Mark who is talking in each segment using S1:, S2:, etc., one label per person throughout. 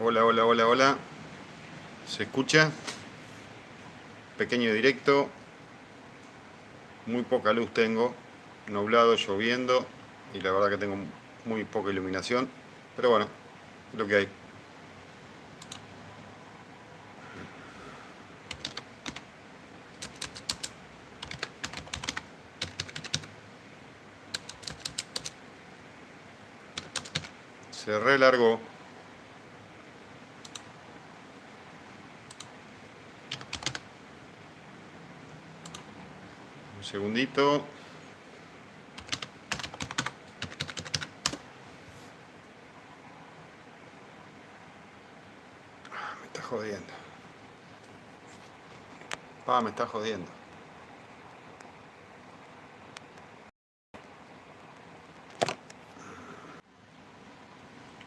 S1: Hola, hola, hola, hola. ¿Se escucha? Pequeño directo. Muy poca luz tengo. Nublado, lloviendo. Y la verdad que tengo muy poca iluminación. Pero bueno, es lo que hay. Se re largó. Un segundito. Me está jodiendo. Me está jodiendo.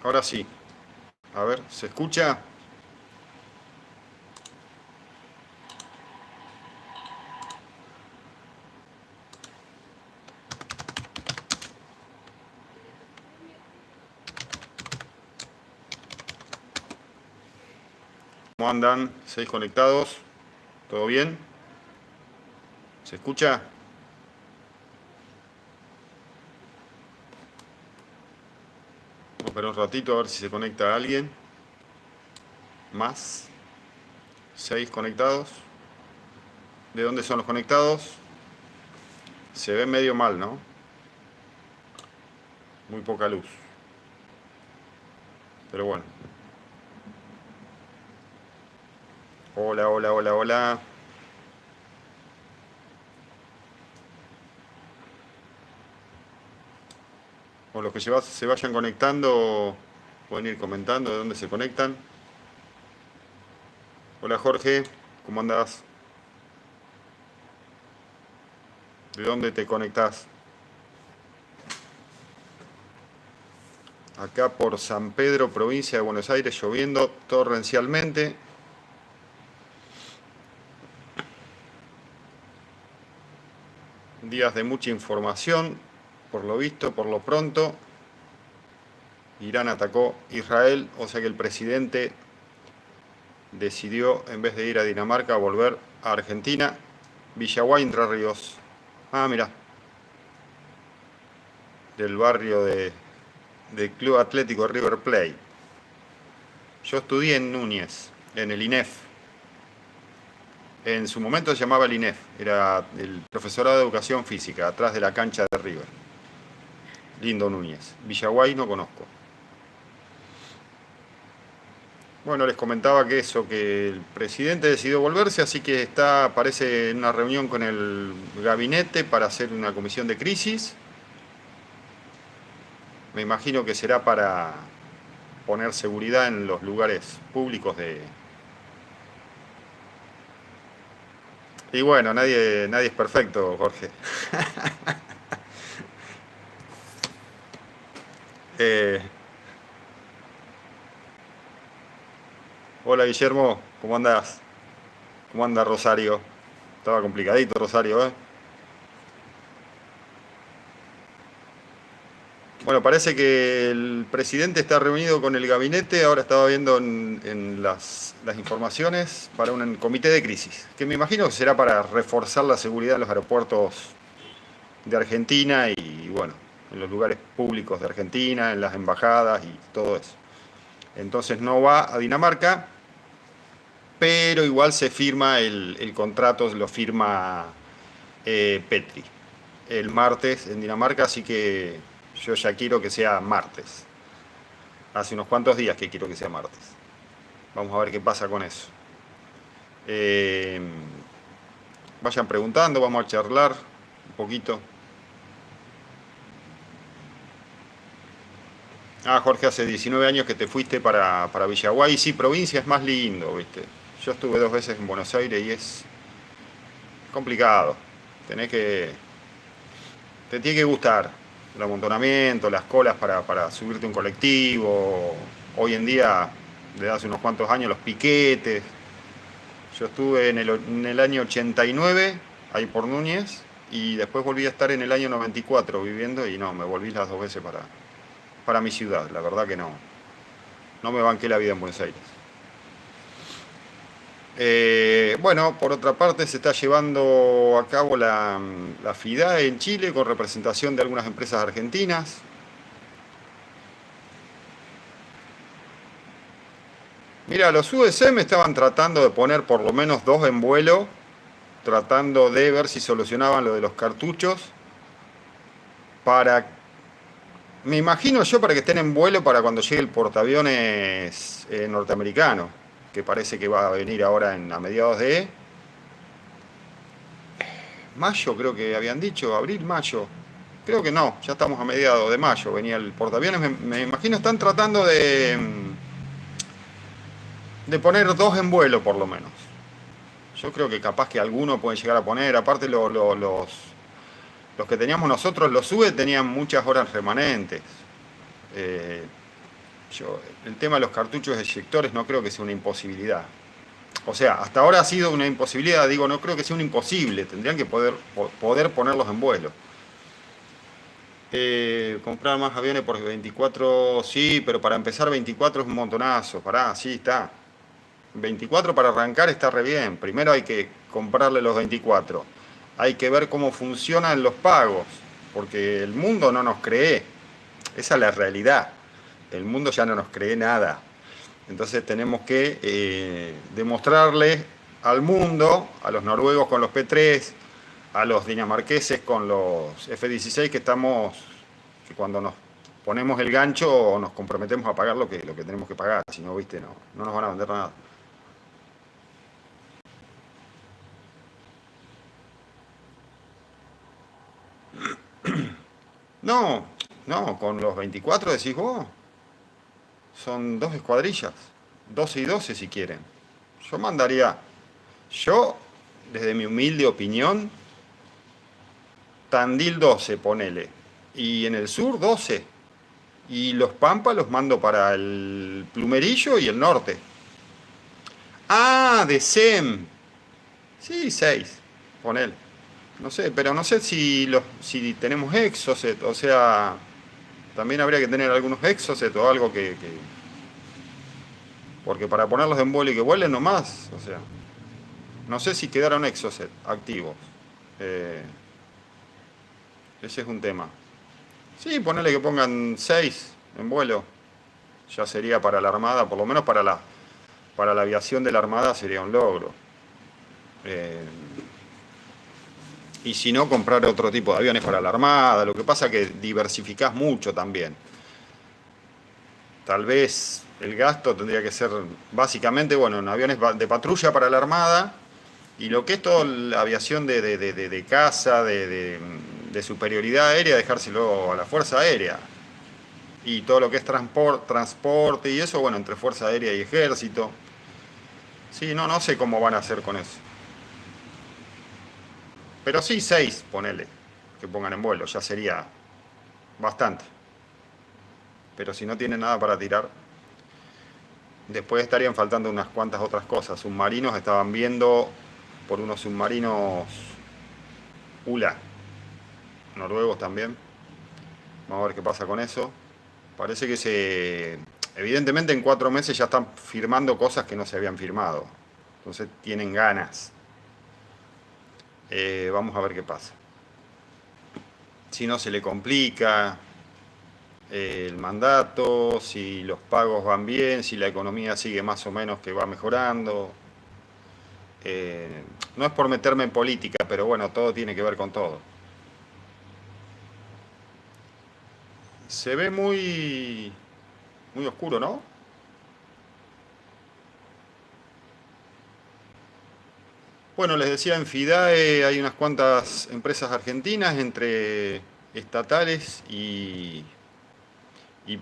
S1: Ahora sí. A ver, ¿se escucha? ¿Cómo andan? ¿Seis conectados? ¿Todo bien? ¿Se escucha? Vamos a esperar un ratito a ver si se conecta alguien. Más. Seis conectados. ¿De dónde son los conectados? Se ve medio mal, ¿no? Muy poca luz. Pero bueno. Hola, hola, hola, hola. O los que se vayan conectando, pueden ir comentando de dónde se conectan. Hola Jorge, ¿cómo andás? ¿De dónde te conectás? Acá por San Pedro, provincia de Buenos Aires, lloviendo torrencialmente. Días de mucha información, por lo visto, por lo pronto. Irán atacó Israel, o sea que el presidente decidió, en vez de ir a Dinamarca, volver a Argentina. Villaguay, Entre Ríos. Mira, del barrio del Club Atlético River Plate. Yo estudié en Núñez, en el INEF. En su momento se llamaba el INEF, era el profesorado de educación física, atrás de la cancha de River. Lindo Núñez. Villaguay no conozco. Bueno, les comentaba que eso, que el presidente decidió volverse, así que parece en una reunión con el gabinete para hacer una comisión de crisis. Me imagino que será para poner seguridad en los lugares públicos de... Y bueno, nadie es perfecto, Jorge. Eh, hola Guillermo, ¿cómo andás? ¿Cómo anda Rosario? Estaba complicadito Rosario, ¿eh? Bueno, parece que el presidente está reunido con el gabinete, ahora estaba viendo en las informaciones, para un comité de crisis, que me imagino que será para reforzar la seguridad en los aeropuertos de Argentina y bueno, en los lugares públicos de Argentina, en las embajadas y todo eso. Entonces no va a Dinamarca, pero igual se firma el contrato, lo firma Petri el martes en Dinamarca, así que yo ya quiero que sea martes. Hace unos cuantos días que quiero que sea martes. Vamos a ver qué pasa con eso. Eh, Vayan preguntando, vamos a charlar un poquito. Jorge, hace 19 años que te fuiste para Villaguay. Sí, provincia es más lindo, ¿viste? Yo estuve 2 veces en Buenos Aires y es complicado. Tenés que... Te tiene que gustar el amontonamiento, las colas para subirte un colectivo. Hoy en día, desde hace unos cuantos años, los piquetes. Yo estuve en el año 89, ahí por Núñez, y después volví a estar en el año 94 viviendo y no, me volví las 2 veces para mi ciudad, la verdad que no. No me banqué la vida en Buenos Aires. Bueno, por otra parte se está llevando a cabo la FIDAE en Chile con representación de algunas empresas argentinas. Mira, los USM estaban tratando de poner por lo menos 2 en vuelo, tratando de ver si solucionaban lo de los cartuchos, para, me imagino yo, para que estén en vuelo para cuando llegue el portaaviones norteamericano, que parece que va a venir ahora a mediados de mayo, creo que habían dicho, abril, mayo. Creo que no, ya estamos a mediados de mayo, venía el portaaviones. Me imagino están tratando de poner 2 en vuelo por lo menos. Yo creo que capaz que alguno pueden llegar a poner, aparte los que teníamos nosotros, los SUBE tenían muchas horas remanentes. Eh, el tema de los cartuchos eyectores no creo que sea una imposibilidad. O sea, hasta ahora ha sido una imposibilidad, digo, no creo que sea un imposible, tendrían que poder ponerlos en vuelo. Comprar más aviones por 24, sí, pero para empezar 24 es un montonazo, pará, sí, está. 24 para arrancar está re bien, primero hay que comprarle los 24, hay que ver cómo funcionan los pagos, porque el mundo no nos cree, esa es la realidad, el mundo ya no nos cree nada. Entonces tenemos que demostrarle al mundo, a los noruegos con los P3, a los dinamarqueses con los F-16, que cuando nos ponemos el gancho nos comprometemos a pagar lo que tenemos que pagar, si no, viste, no nos van a vender nada. No, no, con los 24 decís vos, son 2 escuadrillas, 12 y 12 si quieren. Yo mandaría, yo, desde mi humilde opinión, Tandil 12, ponele. Y en el sur 12. Y los Pampas los mando para el Plumerillo y el norte. Ah, de SEM. Sí, 6, ponele. No sé, pero no sé si tenemos Exocet, o sea, también habría que tener algunos Exocet o algo porque para ponerlos en vuelo y que vuelen nomás, o sea, no sé si quedaron Exocet activos. Eh, ese es un tema. Sí, ponele que pongan 6 en vuelo. Ya sería para la Armada, por lo menos para la aviación de la Armada sería un logro. Eh, y si no, comprar otro tipo de aviones para la Armada. Lo que pasa es que diversificás mucho también. Tal vez el gasto tendría que ser básicamente, bueno, en aviones de patrulla para la Armada y lo que es toda la aviación de caza, de superioridad aérea, dejárselo a la Fuerza Aérea. Y todo lo que es transporte y eso, bueno, entre Fuerza Aérea y Ejército. Sí, no sé cómo van a hacer con eso. Pero sí, 6, ponele, que pongan en vuelo, ya sería bastante. Pero si no tienen nada para tirar, después estarían faltando unas cuantas otras cosas. Submarinos estaban viendo por unos submarinos ULA, noruegos también. Vamos a ver qué pasa con eso. Parece que evidentemente en 4 meses ya están firmando cosas que no se habían firmado. Entonces tienen ganas. Vamos a ver qué pasa. Si no se le complica el mandato, si los pagos van bien, si la economía sigue más o menos que va mejorando. No es por meterme en política, pero bueno, todo tiene que ver con todo. Se ve muy oscuro, ¿no? Bueno, les decía, en FIDAE hay unas cuantas empresas argentinas, entre estatales y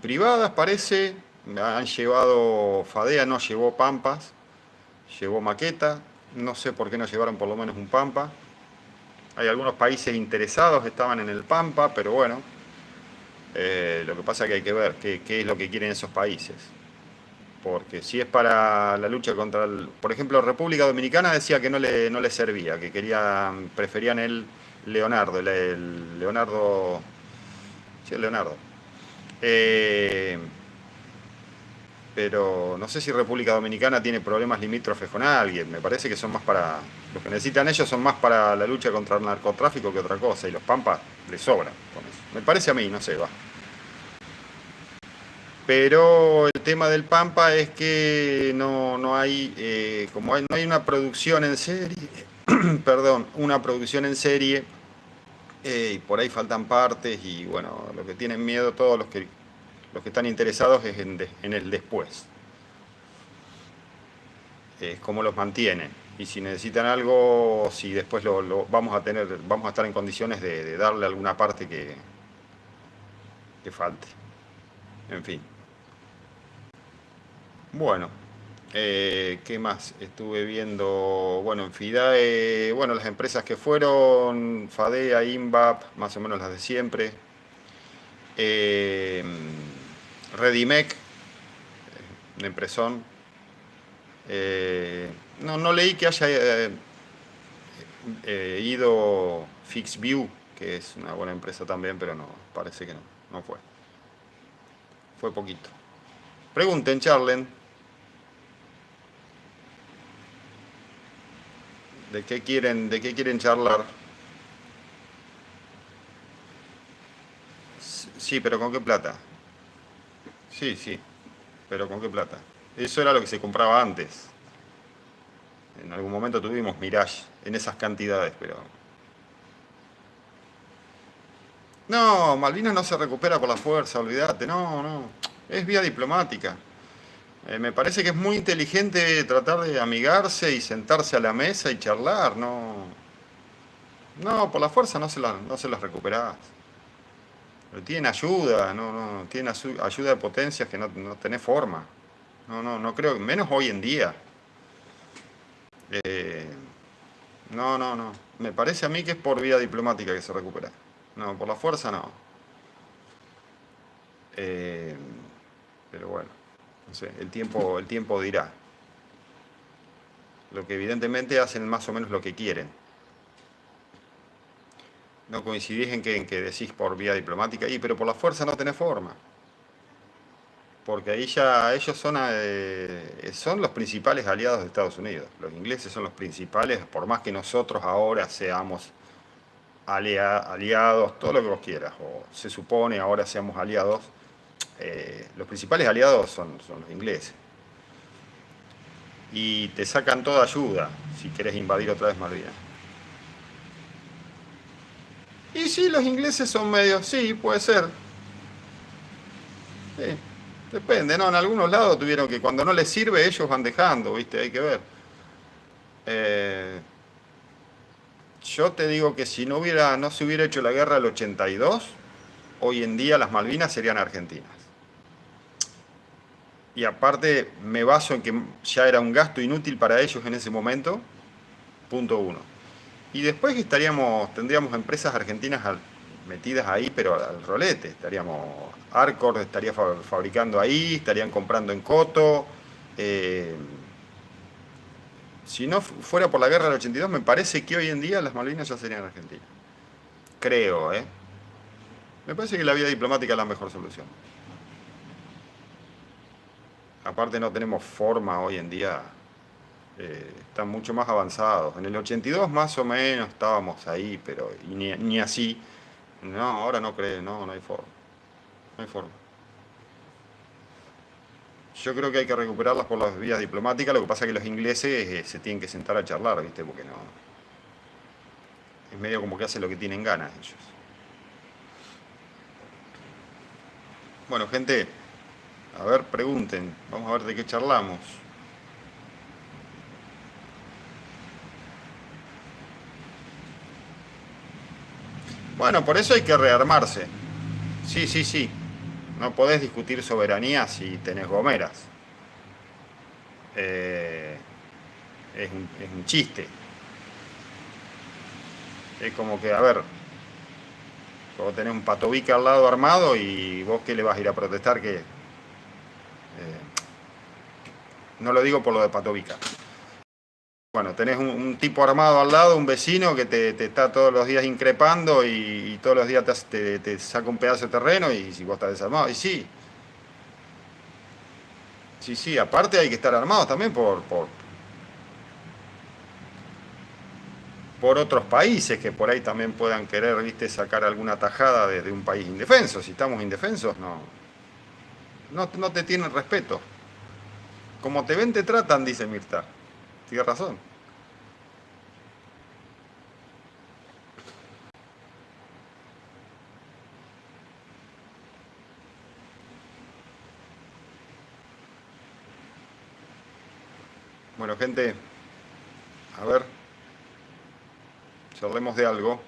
S1: privadas, parece. Han llevado, FADEA no llevó Pampas, llevó Maqueta. No sé por qué no llevaron por lo menos un Pampa. Hay algunos países interesados, estaban en el Pampa, pero bueno, lo que pasa es que hay que ver qué es lo que quieren esos países. Porque si es para la lucha contra el... Por ejemplo, República Dominicana decía que no le servía, que preferían el Leonardo, el Leonardo... Sí, el Leonardo. Eh, pero no sé si República Dominicana tiene problemas limítrofes con alguien. Me parece que son más para... Los que necesitan ellos son más para la lucha contra el narcotráfico que otra cosa, y los Pampas les sobran con eso. Me parece a mí, no sé, va. Pero el tema del Pampa es que no hay, no hay una producción en serie, perdón, una producción en serie, y por ahí faltan partes, y bueno, lo que tienen miedo todos los que están interesados es en el después, es cómo los mantienen. Y si necesitan algo, si después vamos a tener, vamos a estar en condiciones de darle alguna parte que falte. En fin. Bueno, ¿qué más? Estuve viendo, bueno, en FIDAE, bueno, las empresas que fueron, FADEA, INVAP, más o menos las de siempre. Eh, Redimec, una empresón. No leí que haya ido FixView, que es una buena empresa también, pero no, parece que no fue. Fue poquito. Pregunten, charlen, de qué quieren charlar. Sí, pero ¿con qué plata? Sí, sí, pero ¿con qué plata? Eso era lo que se compraba antes. En algún momento tuvimos Mirage en esas cantidades, pero... No, Malvinas no se recupera por la fuerza, olvídate, no. Es vía diplomática. Me parece que es muy inteligente tratar de amigarse y sentarse a la mesa y charlar, no. No, por la fuerza no se las recuperás. Pero tienen ayuda, tienen ayuda de potencias que no tenés forma. No creo, menos hoy en día. Eh, no. Me parece a mí que es por vía diplomática que se recupera. No, por la fuerza no. Eh, pero bueno, no sé, el tiempo dirá. Lo que evidentemente hacen más o menos lo que quieren. No coincidís en que decís por vía diplomática, pero por la fuerza no tenés forma. Porque ahí ya ellos son los principales aliados de Estados Unidos. Los ingleses son los principales, por más que nosotros ahora seamos aliados, todo lo que vos quieras, o se supone ahora seamos aliados, los principales aliados son los ingleses. Y te sacan toda ayuda si querés invadir otra vez Malvinas. Y sí, los ingleses son medios, sí, puede ser. Sí, depende, ¿no? En algunos lados tuvieron que cuando no les sirve ellos van dejando, ¿viste? Hay que ver. Eh, yo te digo que si no se hubiera hecho la guerra del 82, hoy en día las Malvinas serían argentinas. Y aparte me baso en que ya era un gasto inútil para ellos en ese momento, punto uno. Y después tendríamos empresas argentinas metidas ahí, pero al rolete. Arcor estaría fabricando ahí, estarían comprando en Coto. Eh, si no fuera por la guerra del 82, me parece que hoy en día las Malvinas ya serían argentinas. Creo, ¿eh? Me parece que la vía diplomática es la mejor solución. Aparte no tenemos forma hoy en día, están mucho más avanzados. En el 82 más o menos estábamos ahí, pero ni así. No, ahora no creo, no hay forma. No hay forma. Yo creo que hay que recuperarlas por las vías diplomáticas, lo que pasa es que los ingleses se tienen que sentar a charlar, ¿viste? Porque no... Es medio como que hacen lo que tienen ganas ellos. Bueno, gente, a ver, pregunten. Vamos a ver de qué charlamos. Bueno, por eso hay que rearmarse. Sí. No podés discutir soberanía si tenés gomeras. Eh, es un chiste. Es como que, a ver, vos tenés un patobica al lado armado y vos qué le vas a ir a protestar que... no lo digo por lo de patobica. Bueno, tenés un tipo armado al lado, un vecino que te está todos los días increpando y todos los días te saca un pedazo de terreno y si vos estás desarmado. Y sí, Sí, sí, aparte hay que estar armados también por otros países que por ahí también puedan querer, viste, sacar alguna tajada de un país indefenso. Si estamos indefensos, no te tienen respeto. Como te ven, te tratan, dice Mirta. Tienes razón. Bueno, gente, a ver, charlemos de algo.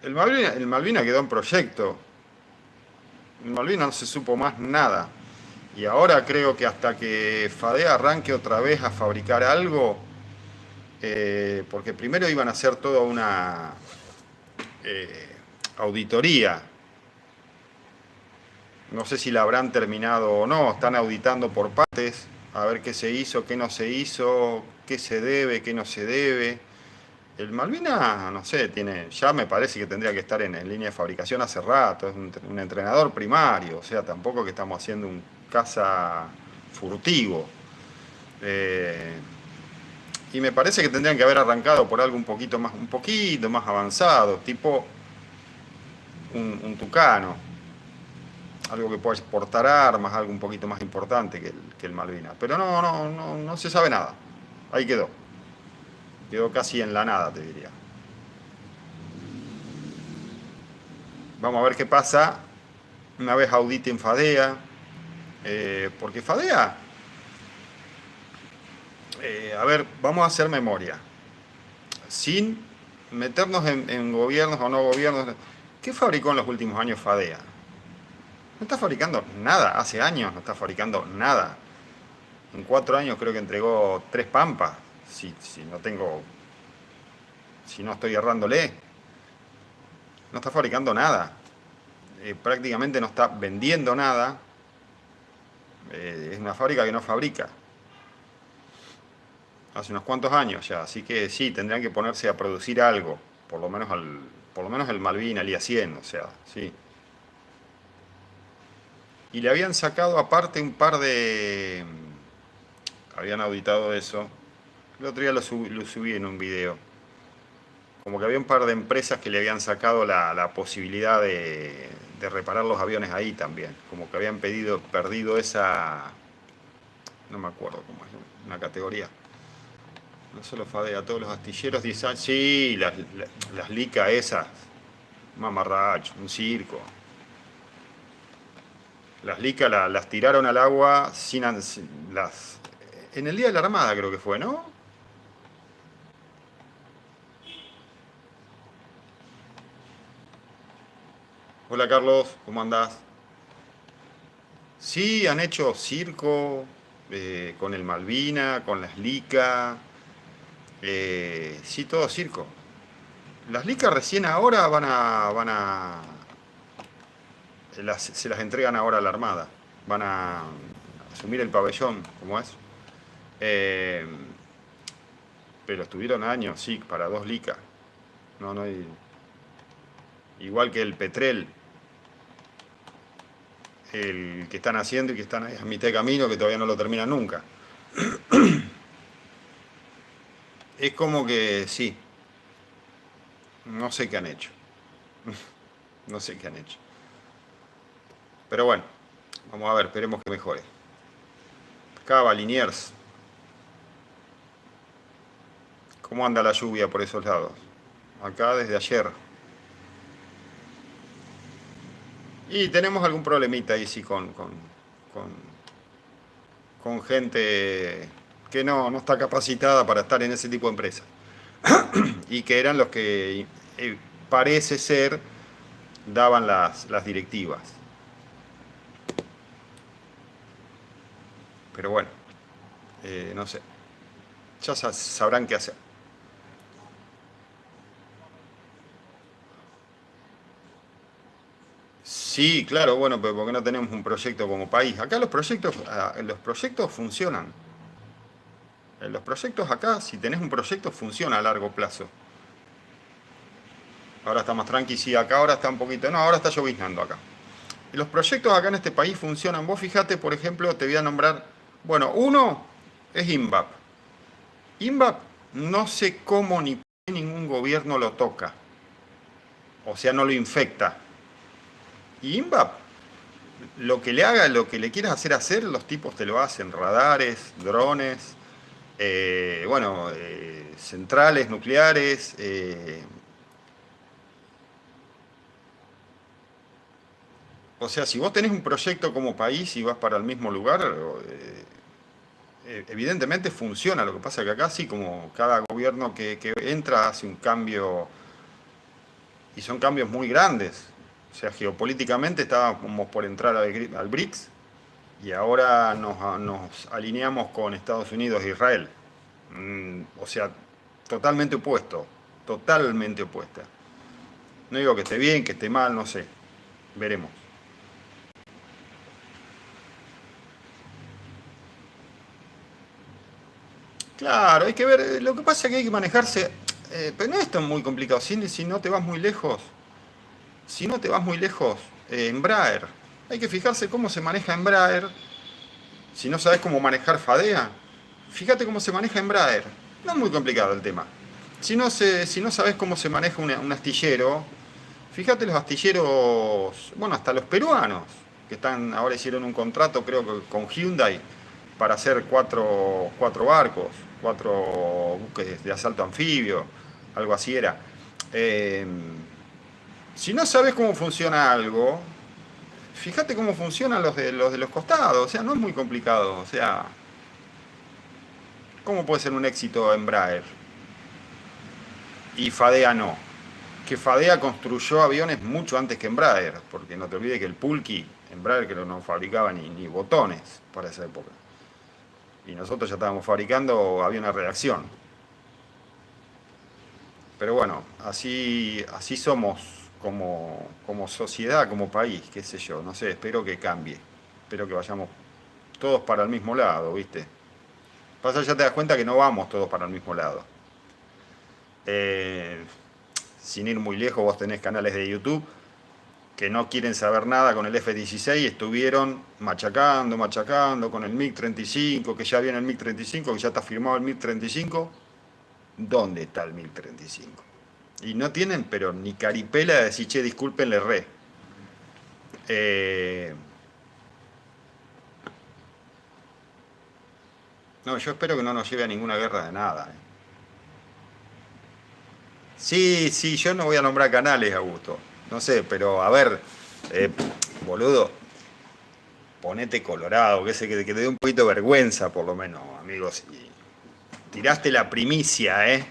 S1: El Malvina quedó en proyecto. En Malvina no se supo más nada. Y ahora creo que hasta que Fadea arranque otra vez a fabricar algo, porque primero iban a hacer toda una auditoría. No sé si la habrán terminado o no, están auditando por partes, a ver qué se hizo, qué no se hizo, qué se debe, qué no se debe. El Malvina, no sé, ya me parece que tendría que estar en línea de fabricación hace rato, es un entrenador primario, o sea, tampoco que estamos haciendo un caza furtivo. Eh, y me parece que tendrían que haber arrancado por algo un poquito más avanzado, tipo un tucano, algo que pueda exportar armas, algo un poquito más importante que el Malvina. Pero no se sabe nada. Ahí quedó. Quedó casi en la nada, te diría. Vamos a ver qué pasa una vez auditen Fadea. Porque Fadea, a ver, vamos a hacer memoria. Sin meternos en gobiernos o no gobiernos. ¿Qué fabricó en los últimos años Fadea? No está fabricando nada. Hace años no está fabricando nada. En 4 años creo que entregó 3 Pampas. Si no estoy errándole. No está fabricando nada. Prácticamente no está vendiendo nada. Es una fábrica que no fabrica. Hace unos cuantos años ya. Así que sí, tendrían que ponerse a producir algo. Por lo menos el Malvina, el IA-100, o sea, sí. Y le habían sacado aparte un par de... Habían auditado eso. El otro día lo subí en un video. Como que había un par de empresas que le habían sacado la posibilidad de reparar los aviones ahí también. Como que habían perdido esa... No me acuerdo cómo es, una categoría. No solo Fadea, todos los astilleros 10 años. Sí, las licas esas. Mamarracho, un circo. Las licas las tiraron al agua en el día de la Armada creo que fue, ¿no? Hola Carlos, ¿cómo andás? Sí, han hecho circo con el Malvina, con las licas. Sí, todo circo. Las licas recién ahora se las entregan ahora a la Armada. Van a asumir el pabellón, como es. Eh, pero estuvieron años, sí, para 2 licas. No hay... Igual que el Petrel, el que están haciendo y que están a mitad de camino, que todavía no lo terminan nunca. Es como que sí, no sé qué han hecho. No sé qué han hecho. Pero bueno, vamos a ver, esperemos que mejore. Cava, Liniers, ¿cómo anda la lluvia por esos lados? Acá desde ayer. Y tenemos algún problemita ahí sí con gente que no está capacitada para estar en ese tipo de empresas. Y que eran los que parece ser daban las directivas. Pero bueno, no sé. Ya sabrán qué hacer. Sí, claro, bueno, pero porque no tenemos un proyecto como país. Acá los proyectos funcionan. Los proyectos acá, si tenés un proyecto, funciona a largo plazo. Ahora está más tranqui, sí, acá ahora está un poquito. No, ahora está lloviznando acá. Los proyectos acá en este país funcionan. Vos fijate, por ejemplo, te voy a nombrar, bueno, uno es INVAP. INVAP no sé cómo ni por qué ningún gobierno lo toca, o sea, no lo infecta. Y INVAP, lo que le haga, lo que le quieras hacer, los tipos te lo hacen, radares, drones, centrales nucleares. O sea, si vos tenés un proyecto como país y vas para el mismo lugar, evidentemente funciona. Lo que pasa es que acá sí, como cada gobierno que entra hace un cambio, y son cambios muy grandes. O sea, geopolíticamente estábamos por entrar al BRICS y ahora nos alineamos con Estados Unidos e Israel. O sea, totalmente opuesto, totalmente opuesta. No digo que esté bien, que esté mal, no sé. Veremos. Claro, hay que ver, lo que pasa es que hay que manejarse, pero no es tan muy complicado, si no te vas muy lejos, si no te vas muy lejos, Embraer, hay que fijarse cómo se maneja Embraer, si no sabes cómo manejar Fadea, fíjate cómo se maneja Embraer, no es muy complicado el tema. Si no sabes cómo se maneja un astillero, fíjate los astilleros, bueno, hasta los peruanos, que están, ahora hicieron un contrato creo que con Hyundai para hacer cuatro barcos, cuatro buques de asalto anfibio, algo así era. Eh, si no sabes cómo funciona algo, fíjate cómo funcionan los de los costados, o sea, no es muy complicado, o sea, ¿cómo puede ser un éxito Embraer? Y Fadea no. Que Fadea construyó aviones mucho antes que Embraer, porque no te olvides que el Pulqui, Embraer que no fabricaba ni botones para esa época. Y nosotros ya estábamos fabricando aviones de reacción. Pero bueno, así somos como sociedad, como país, qué sé yo, no sé, espero que cambie. Espero que vayamos todos para el mismo lado, ¿viste? Pasa, ya te das cuenta que no vamos todos para el mismo lado. Eh, Sin ir muy lejos, vos tenés canales de YouTube que no quieren saber nada con el F-16, estuvieron machacando con el MiG-35, que ya viene el MiG-35, que ya está firmado el MiG-35. ¿Dónde está el MiG-35? Y no tienen, pero ni caripela de decir, che, disculpen, le erré. Eh, no, yo espero que no nos lleve a ninguna guerra de nada. Sí, sí, yo no voy a nombrar canales, Augusto. No sé, pero a ver, eh, boludo, ponete colorado, que te dé un poquito de vergüenza, por lo menos, amigos. Y tiraste la primicia, ¿eh?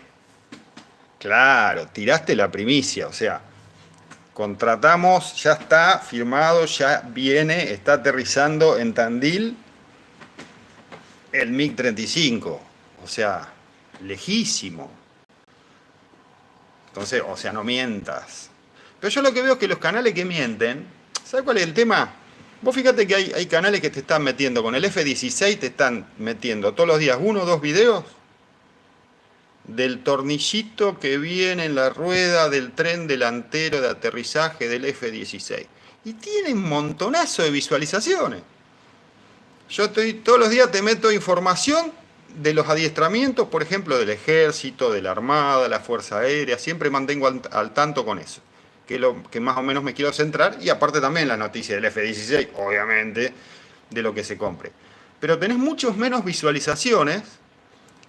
S1: Claro, tiraste la primicia, o sea, contratamos, ya está firmado, ya viene, está aterrizando en Tandil el MiG-35, o sea, lejísimo. Entonces, o sea, no mientas. Pero yo lo que veo es que los canales que mienten, ¿sabes cuál es el tema? Vos fíjate que hay canales que te están metiendo con el F-16, te están metiendo todos los días uno o dos videos del tornillito que viene en la rueda del tren delantero de aterrizaje del F-16. Y tiene un montonazo de visualizaciones. Yo todos los días te meto información de los adiestramientos, por ejemplo, del ejército, de la armada, la fuerza aérea, siempre mantengo al tanto con eso, que es lo que más o menos me quiero centrar, y aparte también las noticias del F-16, obviamente, de lo que se compre. Pero tenés muchos menos visualizaciones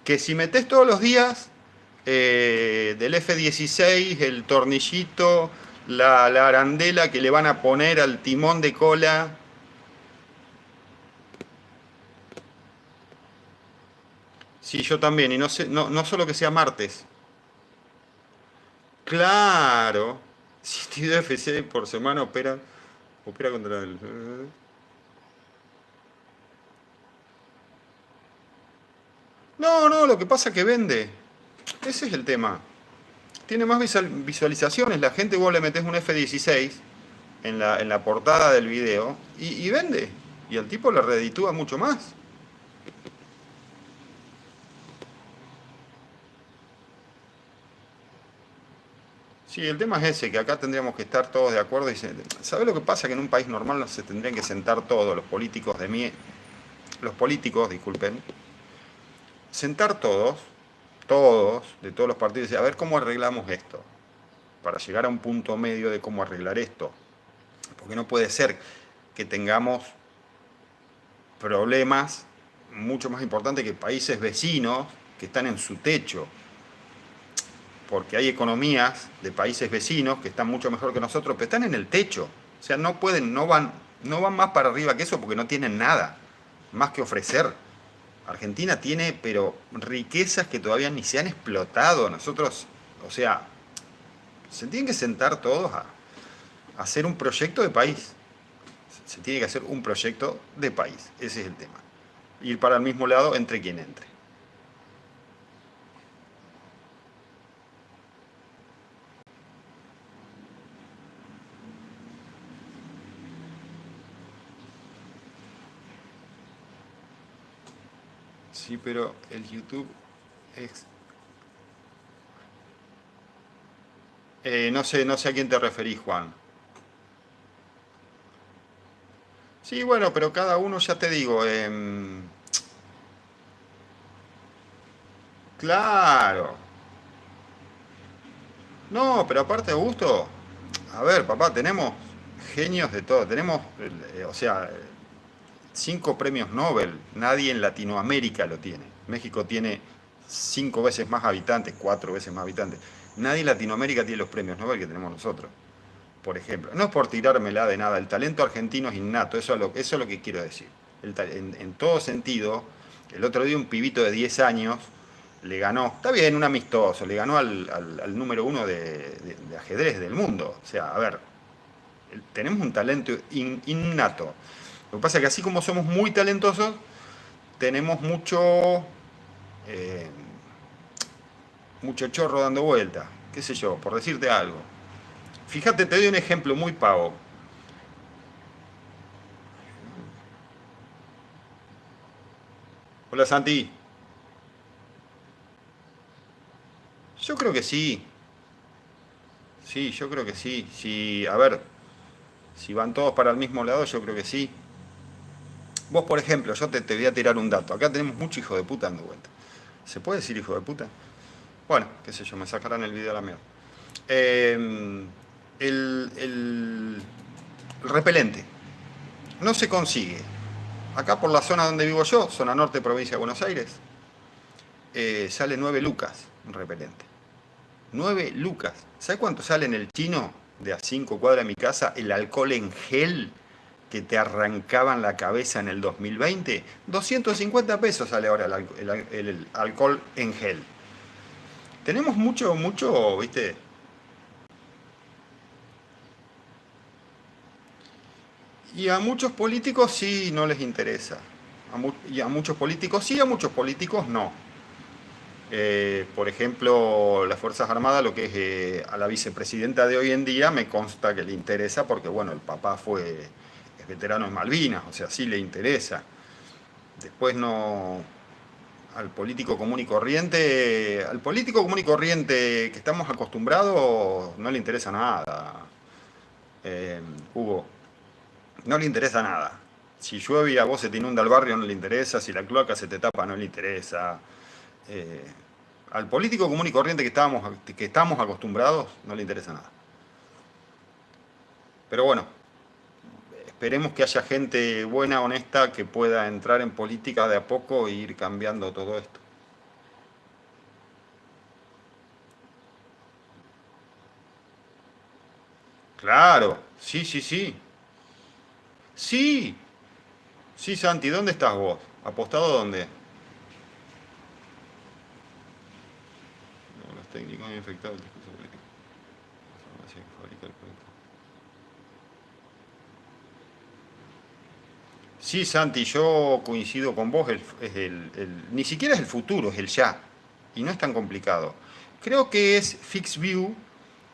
S1: que si metés todos los días del F-16, el tornillito, la arandela que le van a poner al timón de cola. Sí, yo también, y no, sé, no solo que sea martes. Claro, 7 FC por semana opera contra el... No, no, lo que pasa es que vende. Ese es el tema. Tiene más visualizaciones. La gente, vos le metés un F-16 en la portada del video y vende. Y al tipo le reditúa mucho más. Sí, el tema es ese, que acá tendríamos que estar todos de acuerdo. ¿Sabe lo que pasa? Que en un país normal no se tendrían que sentar todos los políticos, disculpen, sentar todos, de todos los partidos, y decir, a ver cómo arreglamos esto, para llegar a un punto medio de cómo arreglar esto. Porque no puede ser que tengamos problemas mucho más importantes que países vecinos que están en su techo. Porque hay economías de países vecinos que están mucho mejor que nosotros, pero están en el techo. O sea, no pueden, no van más para arriba que eso porque no tienen nada más que ofrecer. Argentina tiene, pero riquezas que todavía ni se han explotado. Nosotros, o sea, se tienen que sentar todos a hacer un proyecto de país. Se tiene que hacer un proyecto de país. Ese es el tema. Ir para el mismo lado entre quien entre. Sí, pero el YouTube es... no sé a quién te referís, Juan. Sí, bueno, pero cada uno, ya te digo, claro. No, pero aparte de gusto, a ver, papá, tenemos genios de todo. Tenemos, o sea, 5 premios Nobel. Nadie en Latinoamérica lo tiene. México tiene 5 veces más habitantes, 4 veces más habitantes. Nadie en Latinoamérica tiene los premios Nobel que tenemos nosotros, por ejemplo. No es por tirármela de nada, el talento argentino es innato, eso es lo que quiero decir. En todo sentido, el otro día un pibito de 10 años le ganó, está bien, un amistoso, le ganó al número uno de ajedrez del mundo. O sea, a ver, tenemos un talento innato. Lo que pasa es que así como somos muy talentosos, tenemos eh, mucho chorro dando vuelta, qué sé yo, por decirte algo. Fíjate, te doy un ejemplo muy pavo. Hola Santi. Yo creo que sí. Sí, yo creo que sí. Si, a ver, si van todos para el mismo lado, yo creo que sí. Vos, por ejemplo, yo te voy a tirar un dato. Acá tenemos mucho hijo de puta dando vuelta. ¿Se puede decir hijo de puta? Bueno, qué sé yo, me sacarán el video a la mierda. Eh, el repelente no se consigue. Acá por la zona donde vivo yo, zona norte, provincia de Buenos Aires, sale 9 lucas un repelente. 9 lucas. ¿Sabes cuánto sale en el chino de a 5 cuadras de mi casa el alcohol en gel que te arrancaban la cabeza en el 2020? 250 pesos sale ahora el alcohol en gel. Tenemos mucho, viste. Y a muchos políticos sí no les interesa. Y a muchos políticos sí, a muchos políticos no. Por ejemplo, las Fuerzas Armadas, lo que es a la vicepresidenta de hoy en día, me consta que le interesa porque, bueno, el papá es veterano en Malvinas, o sea, sí le interesa. Después no, al político común y corriente que estamos acostumbrados, no le interesa nada, Hugo, no le interesa nada. Si llueve y a vos se te inunda el barrio, no le interesa. Si la cloaca se te tapa, no le interesa. Eh, Al político común y corriente que estamos acostumbrados, no le interesa nada. Pero bueno, esperemos que haya gente buena, honesta, que pueda entrar en política de a poco e ir cambiando todo esto. Claro, sí, sí, sí. Sí, sí, Santi, ¿dónde estás vos? ¿Apostado dónde? No, los técnicos han infectado el discurso político. La farmacia que fabrica el producto. Sí, Santi, yo coincido con vos, ni siquiera es el futuro, es el ya. Y no es tan complicado. Creo que es FixView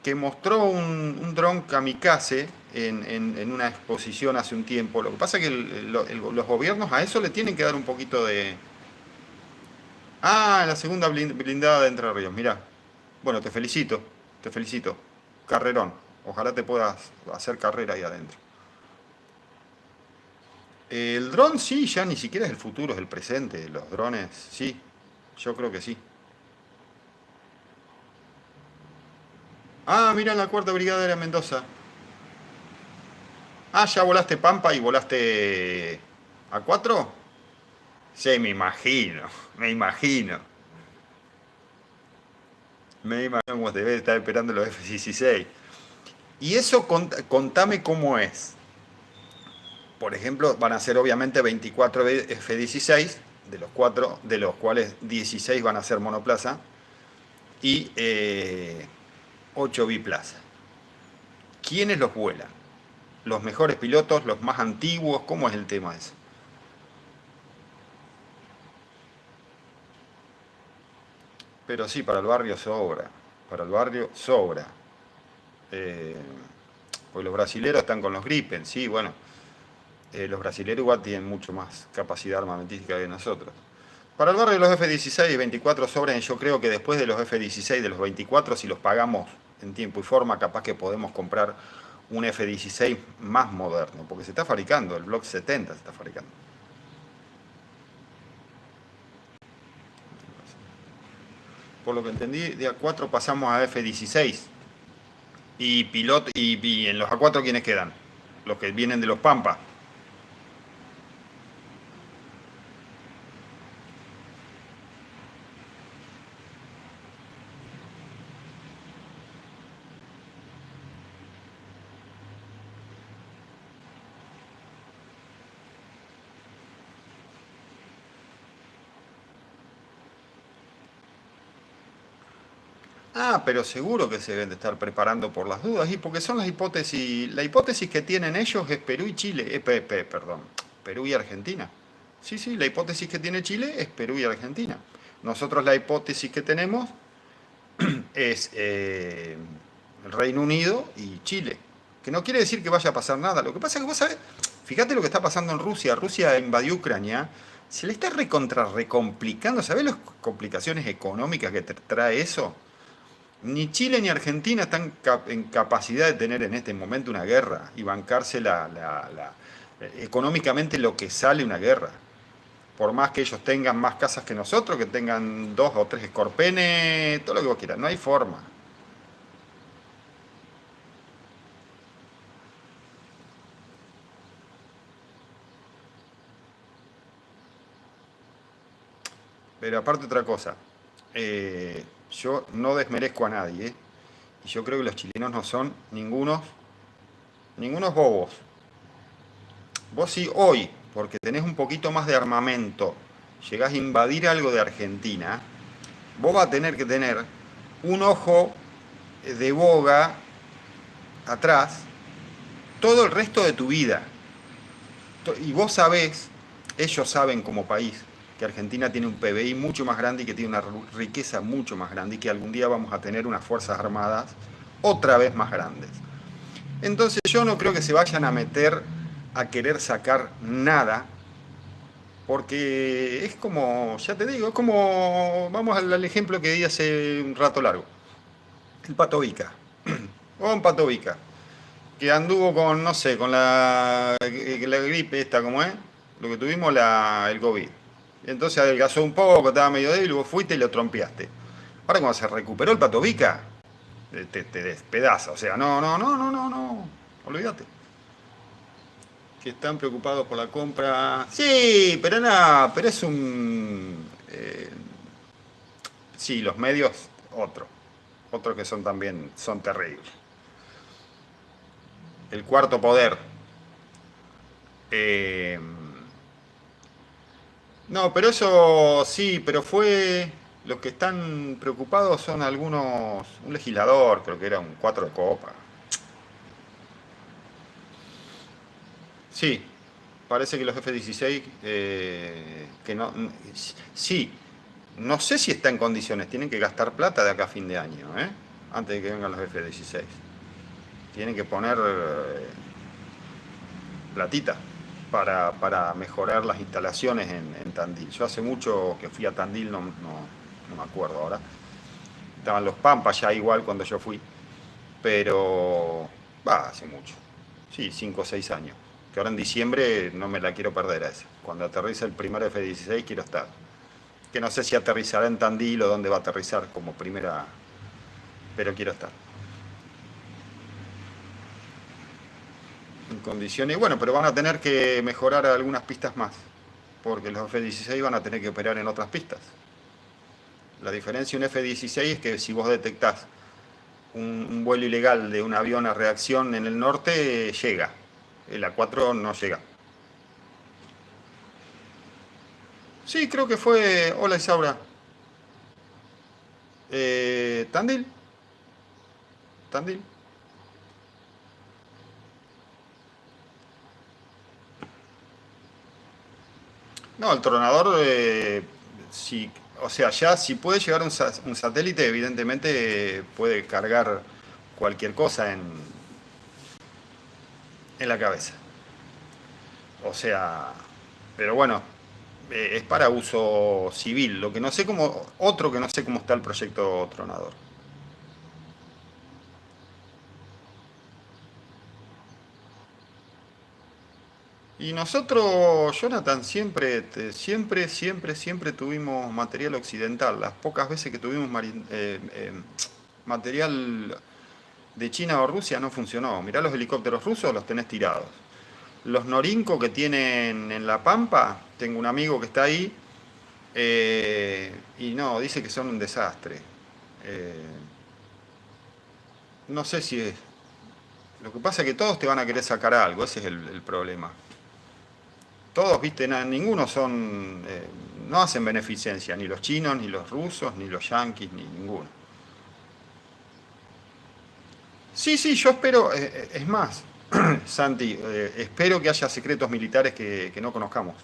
S1: que mostró un dron kamikaze en una exposición hace un tiempo. Lo que pasa es que los gobiernos a eso le tienen que dar un poquito de... Ah, la segunda blindada de Entre Ríos, mirá. Bueno, te felicito, te felicito. carrerón. Ojalá te puedas hacer carrera ahí adentro. El dron sí, ya ni siquiera es el futuro, es el presente. Los drones, sí, yo creo que sí. Ah, mira la cuarta brigada era Mendoza. Ah, ya volaste Pampa y volaste a 4. Sí, me imagino, me imagino. Me imagino cómo te debe estar esperando los F-16. Y eso contame cómo es. Por ejemplo, van a ser obviamente 24 F-16, de los cuales 16 van a ser monoplaza y 8 biplaza. ¿Quiénes los vuelan? ¿Los mejores pilotos? ¿Los más antiguos? ¿Cómo es el tema ese? Pero sí, para el barrio sobra. Para el barrio sobra. Eh, pues los brasileros están con los Gripen, sí, bueno. Los brasileros igual tienen mucho más capacidad armamentística que nosotros. Para el barrio los F-16 y 24 sobran, yo creo que después de los F-16, de los 24, si los pagamos en tiempo y forma, capaz que podemos comprar un F-16 más moderno, porque se está fabricando, el Block 70 se está fabricando. Por lo que entendí, de A4 pasamos a F-16. Y en los A4, ¿quiénes quedan? Los que vienen de los Pampas. Ah, pero seguro que se deben de estar preparando por las dudas, y porque son las hipótesis, la hipótesis que tienen ellos es Perú y Chile, perdón, Perú y Argentina. Sí, sí, la hipótesis que tiene Chile es Perú y Argentina. Nosotros la hipótesis que tenemos es el Reino Unido y Chile, que no quiere decir que vaya a pasar nada. Lo que pasa es que vos sabés, fíjate lo que está pasando en Rusia. Rusia invadió Ucrania, se le está recomplicando. ¿Sabés las complicaciones económicas que te trae eso? Ni Chile ni Argentina están en capacidad de tener en este momento una guerra y bancarse económicamente lo que sale una guerra. Por más que ellos tengan más casas que nosotros, que tengan 2 o 3 escorpenes, todo lo que vos quieras, no hay forma. Pero aparte otra cosa, yo no desmerezco a nadie, y yo creo que los chilenos no son ningunos bobos. Vos sí hoy, porque tenés un poquito más de armamento, llegás a invadir algo de Argentina, vos vas a tener que tener un ojo de boga atrás todo el resto de tu vida. Y vos sabés, ellos saben como país, que Argentina tiene un PBI mucho más grande y que tiene una riqueza mucho más grande y que algún día vamos a tener unas fuerzas armadas otra vez más grandes. Entonces yo no creo que se vayan a meter a querer sacar nada, porque es como, ya te digo, es como, vamos al ejemplo que di hace un rato largo, el Pato Vica, o un Pato Vica, que anduvo con, no sé, con la gripe esta, ¿cómo es? Lo que tuvimos, el COVID. Y entonces adelgazó un poco, estaba medio débil, vos fuiste y lo trompeaste. Ahora cuando se recuperó el Pato Vica, te despedaza, o sea, no, no, no, no, no, no, olvídate. Que están preocupados por la compra. Sí, pero no, pero es un... sí, los medios, otros que son también, son terribles. El cuarto poder. Eh, no, pero eso sí, pero fue... Los que están preocupados son algunos... Un legislador, creo que era un 4 de copa. Sí, parece que los F-16, que no... Sí, no sé si está en condiciones, tienen que gastar plata de acá a fin de año, ¿eh? Antes de que vengan los F-16. Tienen que poner platita para mejorar las instalaciones en Tandil. Yo hace mucho que fui a Tandil, no me acuerdo ahora. Estaban los Pampas ya igual cuando yo fui. pero va, hace mucho. Sí, 5 o 6 años. Que ahora en diciembre no me la quiero perder a esa. Cuando aterriza el primer F-16 quiero estar. Que no sé si aterrizará en Tandil o dónde va a aterrizar como primera, pero quiero estar. En condiciones, bueno, pero van a tener que mejorar algunas pistas más, porque los F-16 van a tener que operar en otras pistas. La diferencia de un F-16 es que si vos detectás un vuelo ilegal de un avión a reacción en el norte, llega. El A4 no llega. Sí, creo que fue. Hola Isaura. ¿Tandil? ¿Tandil? No, el tronador, si, o sea, ya si puede llegar un satélite, evidentemente puede cargar cualquier cosa en la cabeza. O sea, pero bueno, es para uso civil. Lo que no sé cómo, otro que no sé cómo está el proyecto tronador. Y nosotros, Jonathan, siempre tuvimos material occidental. Las pocas veces que tuvimos material de China o Rusia no funcionó. Mirá los helicópteros rusos, los tenés tirados. Los Norinco que tienen en La Pampa, tengo un amigo que está ahí, y no, dice que son un desastre. Eh, no sé si es... Lo que pasa es que todos te van a querer sacar algo, ese es el problema. Todos, viste, ninguno son... no hacen beneficencia, ni los chinos, ni los rusos, ni los yanquis, ni ninguno. Sí, sí, yo espero, es más, Santi, espero que haya secretos militares que no conozcamos.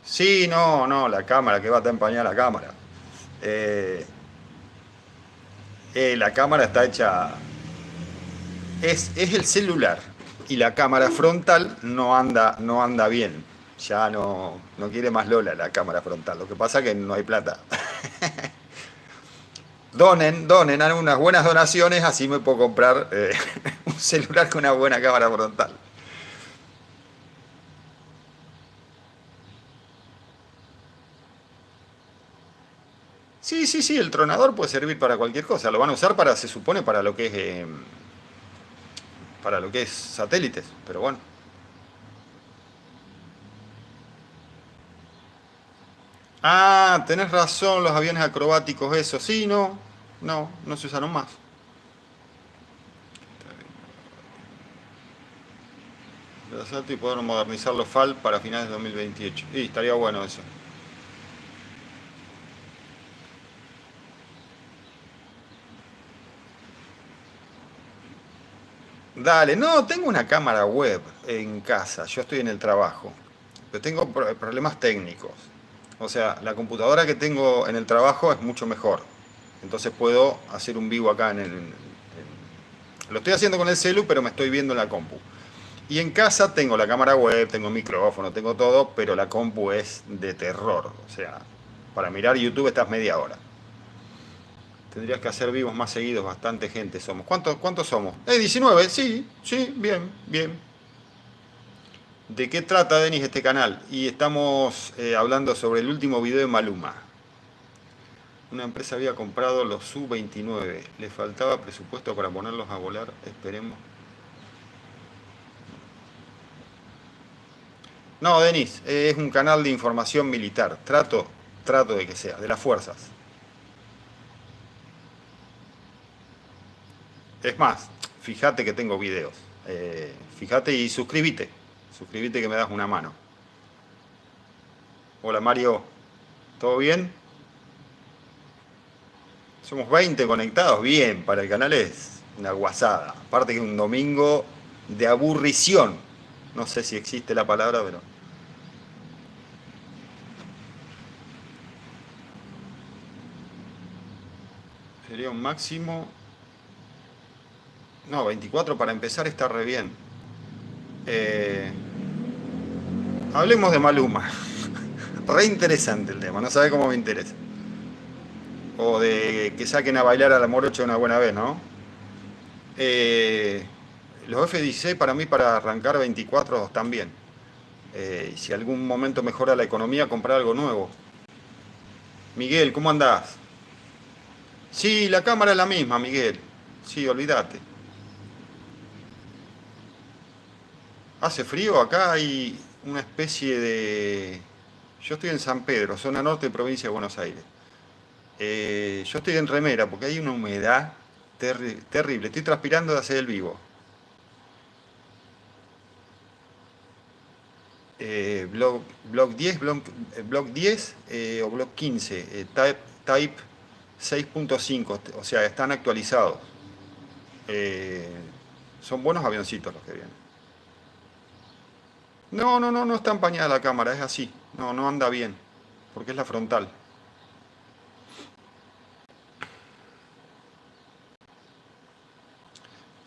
S1: Sí, no, no, la cámara, que va a empañar la cámara. Eh, la cámara está hecha, es el celular y la cámara frontal no anda bien. Ya no quiere más Lola la cámara frontal. Lo que pasa es que no hay plata. Donen, hagan unas buenas donaciones, así me puedo comprar un celular con una buena cámara frontal. Sí, sí, sí, el tronador puede servir para cualquier cosa. Lo van a usar para, se supone, para lo que es satélites, pero bueno. Ah, tenés razón, los aviones acrobáticos, eso, sí, no se usaron más. De asalto y poder modernizar los FAL para finales de 2028. Y estaría bueno eso. Dale, no, tengo una cámara web en casa, yo estoy en el trabajo, pero tengo problemas técnicos. O sea, la computadora que tengo en el trabajo es mucho mejor. Entonces puedo hacer un vivo acá lo estoy haciendo con el celu, pero me estoy viendo en la compu. Y en casa tengo la cámara web, tengo micrófono, tengo todo, pero la compu es de terror. O sea, para mirar YouTube estás media hora. Tendrías que hacer vivos más seguidos, bastante gente somos. ¿Cuántos somos? 19, sí, sí, bien, bien. ¿De qué trata, Denis, este canal? Y estamos hablando sobre el último video de Maluma. Una empresa había comprado los Su-29. Le faltaba presupuesto para ponerlos a volar. Esperemos. No, Denis, es un canal de información militar. Trato de que sea, de las fuerzas. Es más, fíjate que tengo videos. Fíjate y suscríbete. Suscríbete que me das una mano. Hola Mario, ¿todo bien? Somos 20 conectados, bien, para el canal es una guasada. Aparte que es un domingo de aburrición. No sé si existe la palabra, pero... Sería un máximo... No, 24 para empezar está re bien. Eh, Hablemos de Maluma. Re interesante el tema, no sabe cómo me interesa. O de que saquen a bailar a la morocha una buena vez, ¿no? Eh, los F-16 para mí para arrancar 24 están bien. Y si algún momento mejora la economía, comprar algo nuevo. Miguel, ¿cómo andás? Sí, la cámara es la misma, Miguel. Sí, olvídate. Hace frío, acá hay una especie de... Yo estoy en San Pedro, zona norte de provincia de Buenos Aires. Yo estoy en remera porque hay una humedad terrible. Estoy transpirando de hacer el vivo. Block 10, block 10 o block 15, type 6.5, o sea, están actualizados. Eh, Son buenos avioncitos los que vienen. No, no, no, no está empañada la cámara, es así. No, no anda bien, porque es la frontal.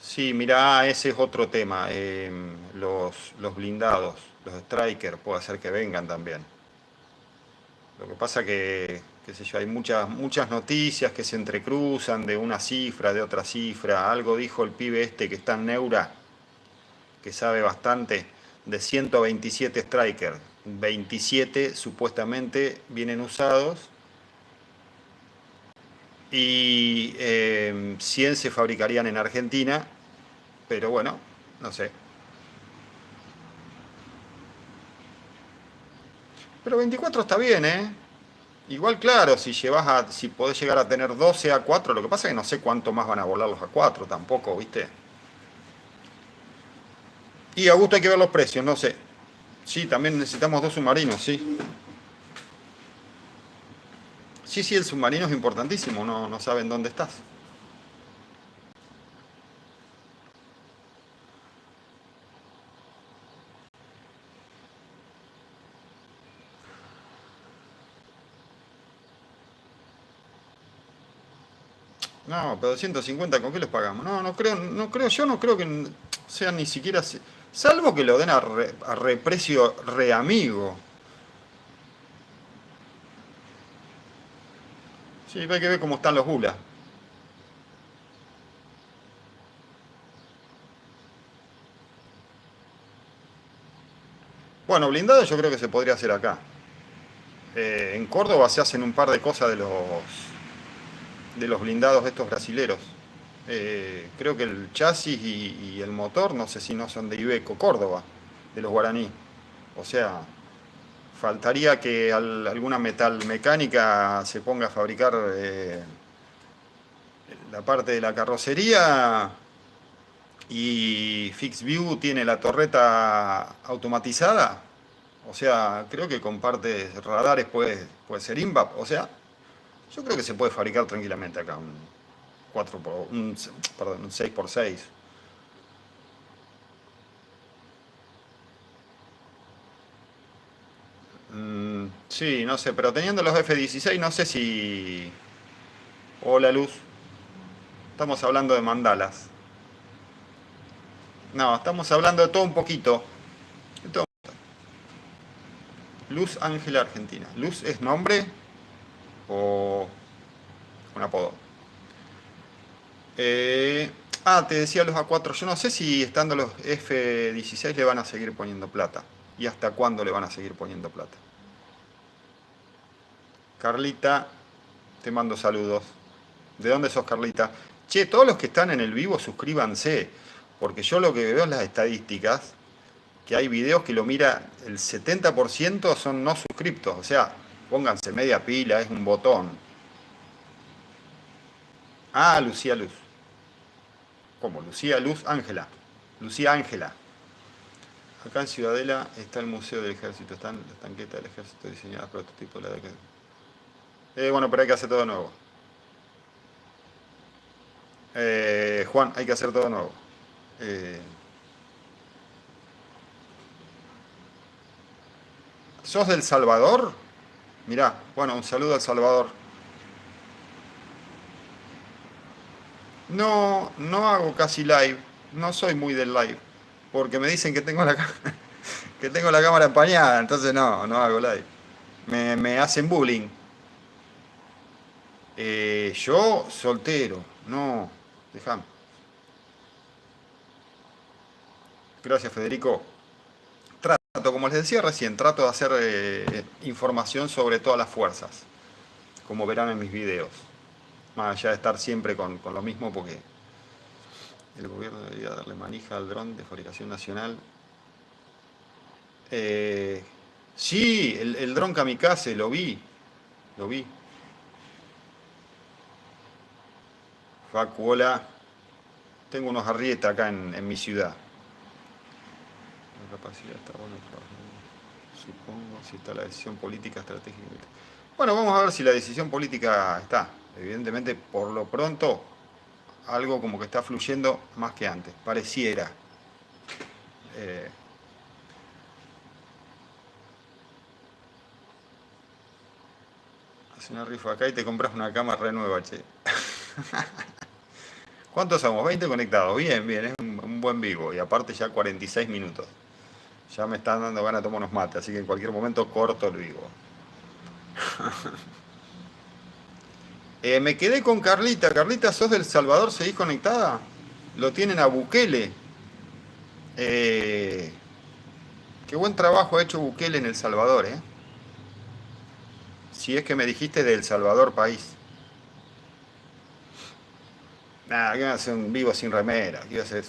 S1: Sí, mirá, ese es otro tema. Los blindados, los Striker, puede ser que vengan también. Lo que pasa que, qué sé yo, hay muchas noticias que se entrecruzan de una cifra, de otra cifra. Algo dijo el pibe este que está en Neura, que sabe bastante, de 127 Striker. 27 supuestamente vienen usados y 100 se fabricarían en Argentina, pero bueno, no sé. Pero 24 está bien, ¿eh? Igual, claro, si podés llegar a tener 12 A4, lo que pasa es que no sé cuánto más van a volar los A4 tampoco, ¿viste? Y a gusto hay que ver los precios, no sé. Sí, también necesitamos dos submarinos, sí. Sí, sí, el submarino es importantísimo, no, no saben dónde estás. No, pero 150, ¿con qué les pagamos? No, no creo, no creo, yo no creo que sean ni siquiera... Salvo que lo den a reprecio re amigo. Sí, hay que ver cómo están los ULA. Bueno, blindado yo creo que se podría hacer acá. En Córdoba se hacen un par de cosas de los blindados estos brasileros. Creo que el chasis y el motor, no sé si no son de Iveco, Córdoba, de los guaraní. O sea, faltaría que alguna metal mecánica se ponga a fabricar la parte de la carrocería y Fixview tiene la torreta automatizada. O sea, creo que con partes radares puede ser INVAP. O sea, yo creo que se puede fabricar tranquilamente acá un 4 por, un, perdón, un 6x6. Sí, no sé, pero teniendo los F-16 no sé si... Hola, Luz. Estamos hablando de mandalas. No, estamos hablando de todo un poquito. De todo. Luz Ángela Argentina. ¿Luz es nombre o un apodo? Eh, Te decía los A4. Yo no sé si estando los F-16 le van a seguir poniendo plata. ¿Y hasta cuándo le van a seguir poniendo plata? Carlita, te mando saludos. ¿De dónde sos, Carlita? Che, todos los que están en el vivo, suscríbanse. Porque yo lo que veo en las estadísticas, que hay videos que lo mira el 70% son no suscriptos. O sea, pónganse media pila, es un botón. Ah, Lucía Luz. ¿Cómo? Lucía Luz Ángela. Lucía Ángela. Acá en Ciudadela está el Museo del Ejército. Están las tanquetas del Ejército diseñadas prototipo de la década. Bueno, pero hay que hacer todo de nuevo. Juan, hay que hacer todo de nuevo. Eh, ¿Sos del Salvador? Mirá, bueno, un saludo al Salvador. No, no hago casi live. No soy muy del live. Porque me dicen que tengo que tengo la cámara empañada. Entonces no, no hago live. Me hacen bullying. Yo soltero, no, déjame. Gracias, Federico. Trato, como les decía recién, trato de hacer información sobre todas las fuerzas, como verán en mis videos. Más allá de estar siempre con lo mismo, porque el gobierno debería darle manija al dron de fabricación nacional. Eh, sí, el dron kamikaze, lo vi, lo vi. Facuola, tengo unos arrieta acá en mi ciudad. La capacidad está bueno, supongo, si está la decisión política estratégica. Bueno, vamos a ver si la decisión política está. Evidentemente, por lo pronto, algo como que está fluyendo más que antes, pareciera. Eh, Hace una rifa acá y te compras una cama re nueva, che. ¿Cuántos somos? 20 conectados. Bien, bien, es un buen vivo. Y aparte ya 46 minutos. Ya me están dando ganas de tomar unos mates, así que en cualquier momento corto el vivo. Me quedé con Carlita. Carlita, ¿sos del Salvador? ¿Seguís conectada? Lo tienen a Bukele. Eh, Qué buen trabajo ha hecho Bukele en El Salvador, ¿eh? Si es que me dijiste de El Salvador país. Nada, que iba a hacer un vivo sin remera. ¿Qué iba a hacer?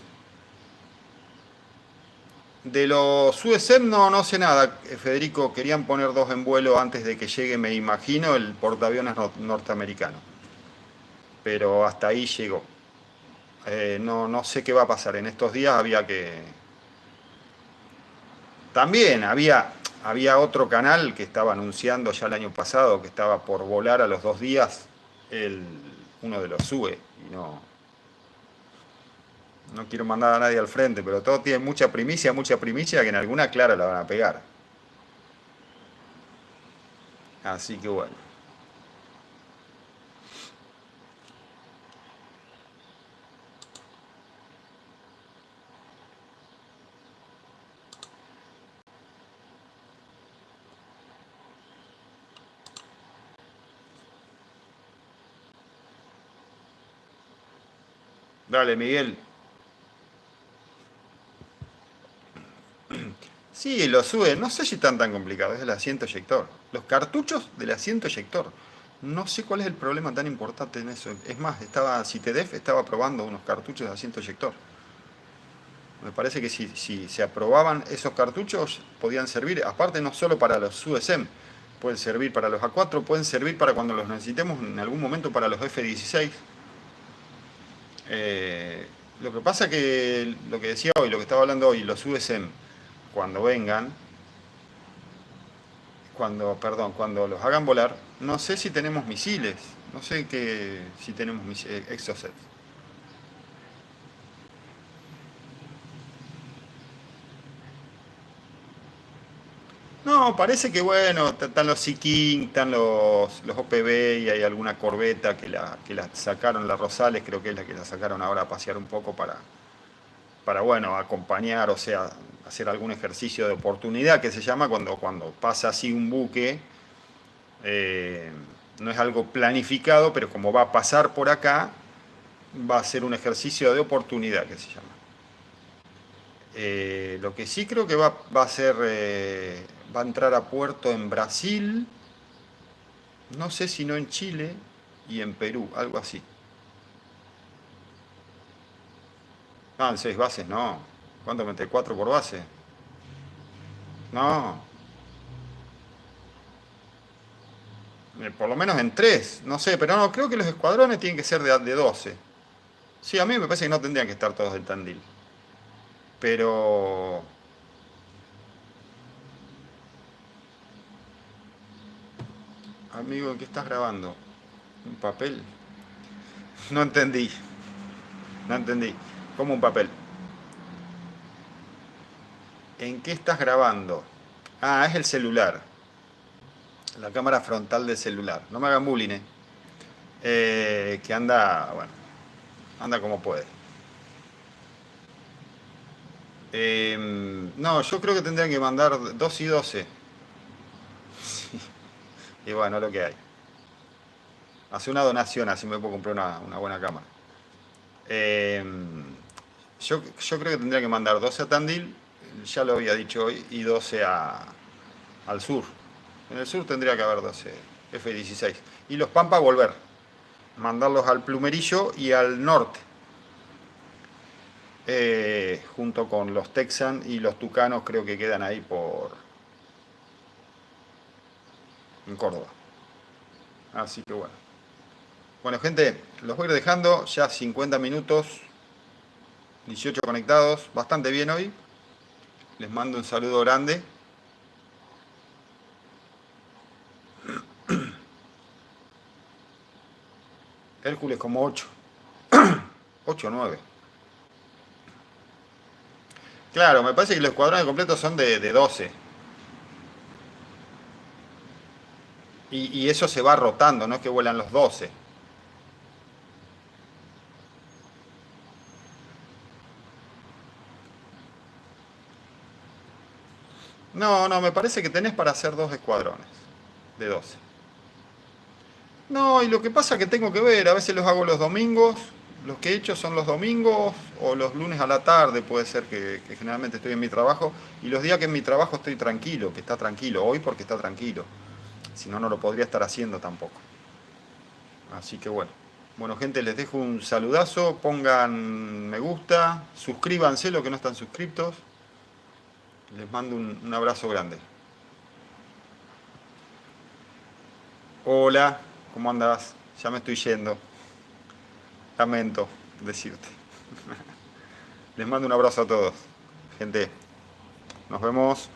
S1: De los USM no sé nada, Federico. Querían poner dos en vuelo antes de que llegue, me imagino, el portaaviones norteamericano. Pero hasta ahí llegó. No sé qué va a pasar. En estos días había que... También había otro canal que estaba anunciando ya el año pasado que estaba por volar a los 2 días el, uno de los SUE. Y no quiero mandar a nadie al frente, pero todo tiene mucha primicia que en alguna clara la van a pegar. Así que bueno. Dale, Miguel. Sí, lo sube. No sé si están tan complicados. Es el asiento eyector. Los cartuchos del asiento eyector. No sé cuál es el problema tan importante en eso. Es más, Citedef estaba probando unos cartuchos de asiento eyector. Me parece que si se aprobaban esos cartuchos, podían servir, aparte no solo para los USM, pueden servir para los A4, pueden servir para cuando los necesitemos en algún momento para los F-16. Lo que pasa que, lo que decía hoy, lo que estaba hablando hoy, los USM, cuando vengan, cuando los hagan volar, no sé si tenemos misiles, no sé si tenemos Exocet. No, parece que bueno, están los Sea King, están los OPB y hay alguna corbeta que la sacaron, la Rosales creo que es la que la sacaron ahora a pasear un poco para bueno, acompañar, o sea, hacer algún ejercicio de oportunidad que se llama cuando pasa así un buque. eh, no es algo planificado, pero como va a pasar por acá, va a ser un ejercicio de oportunidad que se llama. Lo que sí creo que va a ser, va a entrar a puerto en Brasil, no sé si no en Chile y en Perú, algo así. Ah, en 6 bases, no. ¿Cuánto mete? ¿4 por base? No, por lo menos en 3, no sé, pero no, creo que los escuadrones tienen que ser de 12. Sí, a mí me parece que no tendrían que estar todos del Tandil. Pero, amigo, ¿en qué estás grabando? ¿Un papel? No entendí, no entendí. ¿Cómo un papel? ¿En qué estás grabando? Ah, es el celular. La cámara frontal del celular. No me hagan bullying, eh. Que anda, bueno, anda como puede. No, yo creo que tendrían que mandar 2 y 12. Y bueno, lo que hay. Hace una donación, así me puedo comprar una buena cámara. Eh, yo creo que tendría que mandar 12 a Tandil, ya lo había dicho hoy, y 12 al sur. En el sur tendría que haber 12 F-16. Y los Pampa volver. Mandarlos al Plumerillo y al norte. Junto con los Texans y los Tucanos creo que quedan ahí en Córdoba. Así que bueno. Bueno, gente, los voy a ir dejando. Ya 50 minutos, 18 conectados. Bastante bien hoy. Les mando un saludo grande. Hércules como 8. 8 o 9. Claro, me parece que los escuadrones completos son de 12. Y eso se va rotando, no es que vuelan los 12. No, no, me parece que tenés para hacer 2 escuadrones de 12. No, y lo que pasa es que tengo que ver, a veces los hago los domingos, los que he hecho son los domingos o los lunes a la tarde, puede ser que generalmente estoy en mi trabajo, y los días que en mi trabajo estoy tranquilo, que está tranquilo, hoy porque está tranquilo, si no, no lo podría estar haciendo tampoco. Así que bueno. Bueno, gente, les dejo un saludazo, pongan me gusta, suscríbanse los que no están suscriptos, les mando un abrazo grande. Hola, ¿cómo andas? Ya me estoy yendo. Lamento decirte. Les mando un abrazo a todos. Gente, nos vemos.